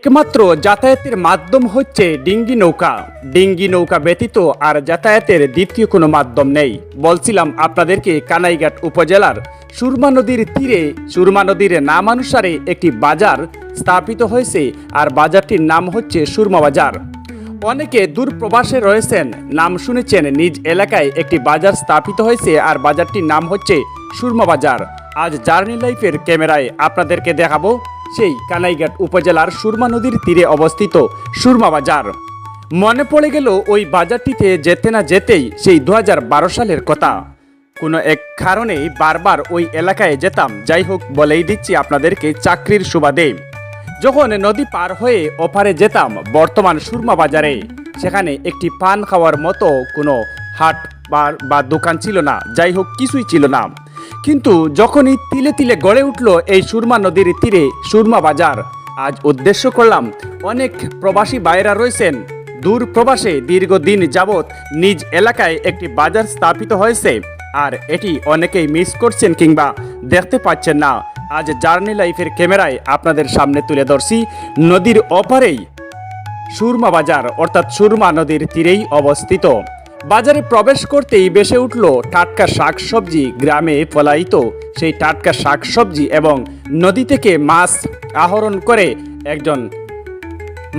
একমাত্র যাতায়াতের মাধ্যম হচ্ছে ডিঙ্গি নৌকা। ডিঙ্গি নৌকা ব্যতীত আর যাতায়াতের দ্বিতীয় কোনো মাধ্যম নেই। বলছিলাম আপনাদেরকে কানাইঘাট উপজেলার সুরমা নদীর তীরে সুরমা নদীর নামানুসারে একটি বাজার স্থাপিত হয়েছে, আর বাজারটির নাম হচ্ছে সুরমা বাজার। অনেকে দূর প্রবাসে রয়েছেন, নাম শুনেছেন, নিজ এলাকায় একটি বাজার স্থাপিত হয়েছে আর বাজারটির নাম হচ্ছে সুরমা বাজার। আজ জার্নি লাইফের ক্যামেরায় আপনাদেরকে দেখাবো সেই কানাইঘাট উপজেলার সুরমা নদীর তীরে অবস্থিত সুরমা বাজার। মনে পড়ে গেল ওই বাজারটিতে যেতে না যেতেই সেই 2012 সালের কথা। কোনো এক কারণেই বারবার ওই এলাকায় যেতাম। যাই হোক, বলেই দিচ্ছি আপনাদেরকে চাকরির সুবাদে যখন নদী পার হয়ে ওপারে যেতাম বর্তমান সুরমা বাজারে, সেখানে একটি পান খাওয়ার মতো কোনো হাট বা দোকান ছিল না। যাই হোক, কিছুই ছিল না। কিন্তু যখনই তিলে তিলে গড়ে উঠল এই সুরমা নদীর তীরে সুরমা বাজার, আজ উদ্দেশ্য করলাম অনেক প্রবাসী ভাইয়েরা রয়েছেন দূর প্রবাসে, দীর্ঘদিন যাবৎ নিজ এলাকায় একটি বাজার স্থাপিত হয়েছে, আর এটি অনেকেই মিস করছেন কিংবা দেখতে পাচ্ছেন না। আজ জার্নি লাইফের ক্যামেরায় আপনাদের সামনে তুলে ধরছি নদীর ওপারেই সুরমা বাজার, অর্থাৎ সুরমা নদীর তীরেই অবস্থিত। বাজারে প্রবেশ করতেই বেসে উঠল টাটকা শাকসবজি, গ্রামে ফলাইত সেই টাটকা শাকসবজি, এবং নদী থেকে মাছ আহরণ করে একজন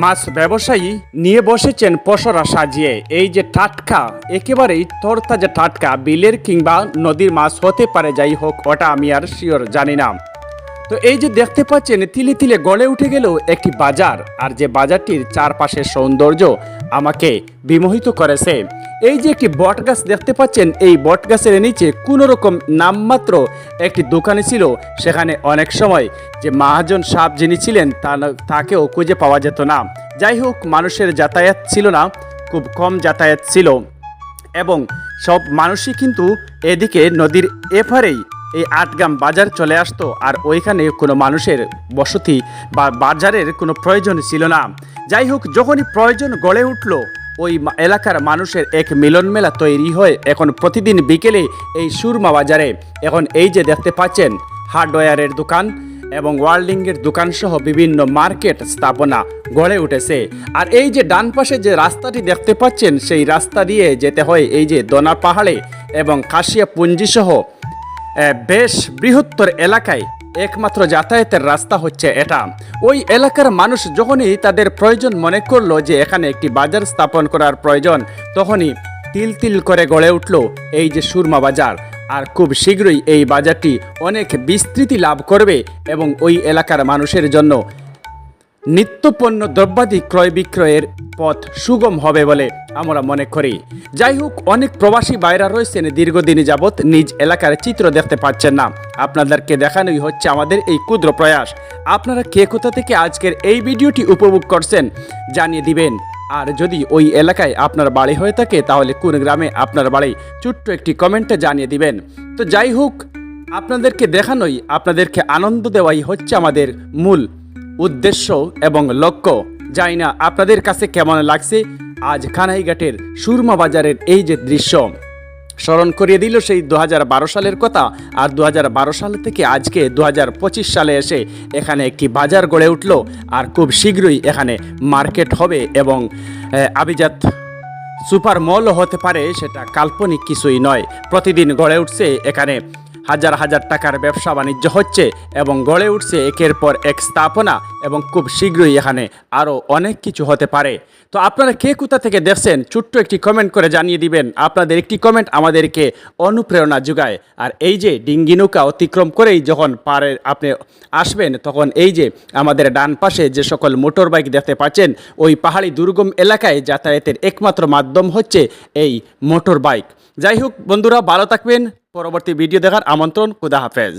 মাছ ব্যবসায়ী নিয়ে বসেছেন পসরা সাজিয়ে। এই যে টাটকা, একেবারেই তরতাজা টাটকা বিলের কিংবা নদীর মাছ হতে পারে, যাই হোক ওটা আমি আর শিওর জানি না। তো এই যে দেখতে পাচ্ছেন তিলে তিলে গড়ে উঠে গেল একটি বাজার, আর যে বাজারটির চারপাশের সৌন্দর্য আমাকে বিমোহিত করেছে। এই যে একটি বট গাছ দেখতে পাচ্ছেন, এই বট গাছের নিচে কোনো রকম নামমাত্র একটি দোকানে ছিল। সেখানে অনেক সময় যে মহাজন সাহেব যিনি ছিলেন তাকেও খুঁজে পাওয়া যেত না। যাই হোক, মানুষের যাতায়াত ছিল না, খুব কম যাতায়াত ছিল, এবং সব মানুষই কিন্তু এদিকে নদীর এপারেই এই আটগাম বাজার চলে আসতো, আর ওইখানে কোনো মানুষের বসতি বা বাজারের কোনো প্রয়োজন ছিল না। যাই হোক, যখনই প্রয়োজন গড়ে উঠল, ওই এলাকার মানুষের এক মিলন মেলা তৈরি হয় এখন প্রতিদিন বিকেলে এই সুরমা বাজারে। এখন এই যে দেখতে পাচ্ছেন হার্ডওয়্যারের দোকান এবং ওয়ার্ল্ডিংয়ের দোকান সহ বিভিন্ন মার্কেট স্থাপনা গড়ে উঠেছে। আর এই যে ডান পাশে যে রাস্তাটি দেখতে পাচ্ছেন, সেই রাস্তা দিয়ে যেতে হয় এই যে দোনা পাহাড়ে এবং কাশিয়া পুঞ্জি সহ বেশ বৃহত্তর এলাকায় একমাত্র যাতায়াতের রাস্তা হচ্ছে এটা। ওই এলাকার মানুষ যখনই তাদের প্রয়োজন মনে করলো যে এখানে একটি বাজার স্থাপন করার প্রয়োজন, তখনই তিল তিল করে গড়ে উঠল এই যে সুরমা বাজার। আর খুব শীঘ্রই এই বাজারটি অনেক বিস্তৃতি লাভ করবে এবং ওই এলাকার মানুষের জন্য নিত্যপণ্য দ্রব্যাদি ক্রয় বিক্রয়ের পথ সুগম হবে বলে আমরা মনে করি। যাই হোক, অনেক প্রবাসী ভাইরা রয়েছেন দীর্ঘদিন যাবৎ নিজ এলাকার চিত্র দেখতে পাচ্ছেন না। আপনাদেরকে দেখানোই হচ্ছে আমাদের এই ক্ষুদ্র প্রয়াস। আপনারা কে কোথা থেকে আজকের এই ভিডিওটি উপভোগ করছেন জানিয়ে দিবেন। আর যদি ওই এলাকায় আপনার বাড়ি হয়ে থাকে, তাহলে কোন গ্রামে আপনার বাড়ি ছোট্ট একটি কমেন্টে জানিয়ে দিবেন। তো যাই হোক, আপনাদেরকে দেখানোই, আপনাদেরকে আনন্দ দেওয়াই হচ্ছে আমাদের মূল উদ্দেশ্য এবং লক্ষ্য। জানি না আপনাদের কাছে কেমন লাগছে আজ কানাইঘাটের সুরমা বাজারের এই যে দৃশ্য। স্মরণ করিয়ে দিল সেই 2012 সালের কথা। আর 2012 সাল থেকে আজকে 2025 সালে এসে এখানে একটি বাজার গড়ে উঠল, আর খুব শীঘ্রই এখানে মার্কেট হবে এবং আভিজাত সুপার মলও হতে পারে, সেটা কাল্পনিক কিছুই নয়। প্রতিদিন গড়ে উঠছে এখানে হাজার হাজার টাকার ব্যবসা বাণিজ্য হচ্ছে এবং গড়ে উঠছে একের পর এক স্থাপনা, এবং খুব শীঘ্রই এখানে আরও অনেক কিছু হতে পারে। তো আপনারা কে কোথা থেকে দেখছেন ছোট্ট একটি কমেন্ট করে জানিয়ে দিবেন। আপনাদের একটি কমেন্ট আমাদেরকে অনুপ্রেরণা যোগায়। আর এই যে ডিঙ্গি নৌকা অতিক্রম করেই যখন পারে আপনি আসবেন, তখন এই যে আমাদের ডান পাশে যে সকল মোটর বাইক দেখতে পাচ্ছেন, ওই পাহাড়ি দুর্গম এলাকায় যাতায়াতের একমাত্র মাধ্যম হচ্ছে এই মোটর বাইক। যাই হোক বন্ধুরা, ভালো থাকবেন। পরবর্তী ভিডিও দেখার আমন্ত্রণ। খুদা হাফেজ।